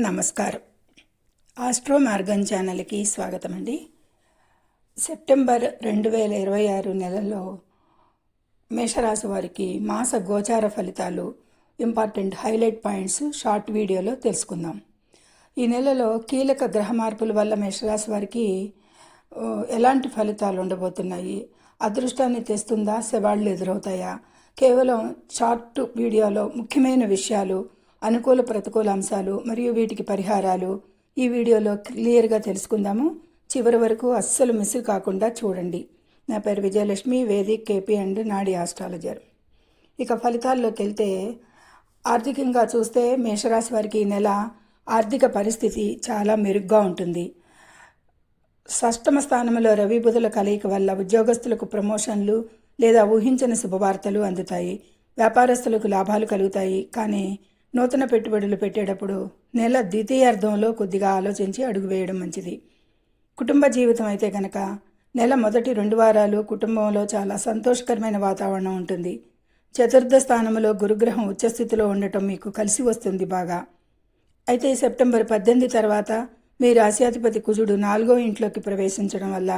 నమస్కారం. Astro Morgan ఛానల్కి స్వాగతం అండి. సెప్టెంబర్ 2026 నెలలో మేషరాశి వారికి మాస గోచార ఫలితాలు, ఇంపార్టెంట్ హైలైట్ పాయింట్స్ షార్ట్ వీడియోలో తెలుసుకుందాం. ఈ నెలలో కీలక గ్రహ మార్పుల వల్ల మేషరాశి వారికి ఎలాంటి ఫలితాలు ఉండబోతున్నాయి, అదృష్టాన్ని తెస్తుందా, సవాళ్లు ఎదురవుతాయా, కేవలం షార్ట్ వీడియోలో ముఖ్యమైన విషయాలు, అనుకూల ప్రతికూల అంశాలు మరియు వీటికి పరిహారాలు ఈ వీడియోలో క్లియర్గా తెలుసుకుందాము. చివరి వరకు అస్సలు మిస్ కాకుండా చూడండి. నా పేరు విజయలక్ష్మి, వేదిక్ కేపీ అండ్ నాడి ఆస్ట్రాలజర్. ఇక ఫలితాల్లోకి వెళ్తే, ఆర్థికంగా చూస్తే మేషరాశి వారికి ఈ నెల ఆర్థిక పరిస్థితి చాలా మెరుగ్గా ఉంటుంది. షష్టమ స్థానంలో రవి బుధుల కలయిక వల్ల ఉద్యోగస్తులకు ప్రమోషన్లు లేదా ఊహించని శుభవార్తలు అందుతాయి. వ్యాపారస్తులకు లాభాలు కలుగుతాయి. కానీ నూతన పెట్టుబడులు పెట్టేటప్పుడు నెల ద్వితీయార్థంలో కొద్దిగా ఆలోచించి అడుగు వేయడం మంచిది. కుటుంబ జీవితం అయితే కనుక నెల మొదటి 2 వారాలు కుటుంబంలో చాలా సంతోషకరమైన వాతావరణం ఉంటుంది. చతుర్థ స్థానంలో గురుగ్రహం ఉచ్చస్థితిలో ఉండటం మీకు కలిసి వస్తుంది బాగా. అయితే సెప్టెంబర్ 18 తర్వాత మీ రాశ్యాధిపతి కుజుడు 4వ ఇంట్లోకి ప్రవేశించడం వల్ల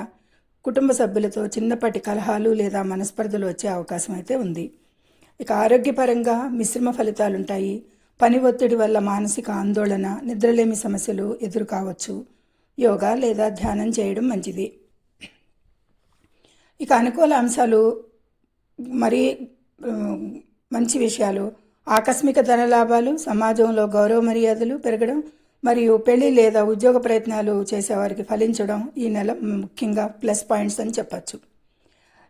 కుటుంబ సభ్యులతో చిన్నపాటి కలహాలు లేదా మనస్పర్ధలు వచ్చే అవకాశం అయితే ఉంది. ఇక ఆరోగ్యపరంగా మిశ్రమ ఫలితాలుంటాయి. పని ఒత్తిడి వల్ల మానసిక ఆందోళన, నిద్రలేమి సమస్యలు ఎదురు కావచ్చు. యోగా లేదా ధ్యానం చేయడం మంచిది. ఇక అనుకూల అంశాలు మరి మంచి విషయాలు: ఆకస్మిక ధన లాభాలు, సమాజంలో గౌరవ మర్యాదలు పెరగడం మరియు పెళ్లి లేదా ఉద్యోగ ప్రయత్నాలు చేసేవారికి ఫలించడం ఈ నెల ముఖ్యంగా ప్లస్ పాయింట్స్ అని చెప్పచ్చు.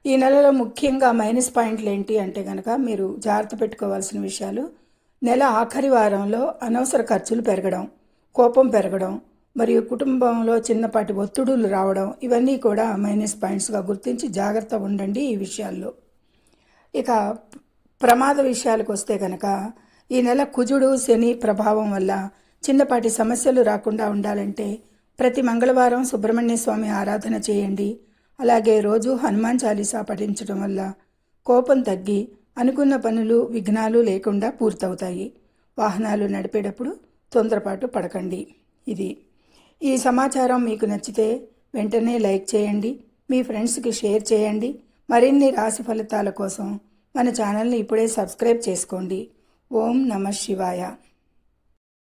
ఈ నెలలో ముఖ్యంగా మైనస్ పాయింట్లు ఏంటి అంటే కనుక మీరు జాగ్రత్త పెట్టుకోవాల్సిన విషయాలు: నెల ఆఖరి వారంలో అనవసర ఖర్చులు పెరగడం, కోపం పెరగడం మరియు కుటుంబంలో చిన్నపాటి ఒత్తిడులు రావడం, ఇవన్నీ కూడా మైనస్ పాయింట్స్గా గుర్తించి జాగ్రత్త ఉండండి ఈ విషయాల్లో. ఇక ప్రమాద విషయాలకు వస్తే కనుక ఈ నెల కుజుడు శని ప్రభావం వల్ల చిన్నపాటి సమస్యలు రాకుండా ఉండాలంటే ప్రతి మంగళవారం సుబ్రహ్మణ్య స్వామి ఆరాధన చేయండి. అలాగే రోజు హనుమాన్ చాలీసా పఠించడం వల్ల కోపం తగ్గి అనుకున్న పనులు విఘ్నాలు లేకుండా పూర్తవుతాయి. వాహనాలు నడిపేటప్పుడు తొందరపాటు పడకండి. ఈ సమాచారం మీకు నచ్చితే వెంటనే లైక్ చేయండి, మీ ఫ్రెండ్స్కి షేర్ చేయండి. మరిన్ని రాశి ఫలితాల కోసం మన ఛానల్ని ఇప్పుడే సబ్స్క్రైబ్ చేసుకోండి. ఓం నమః శివాయ.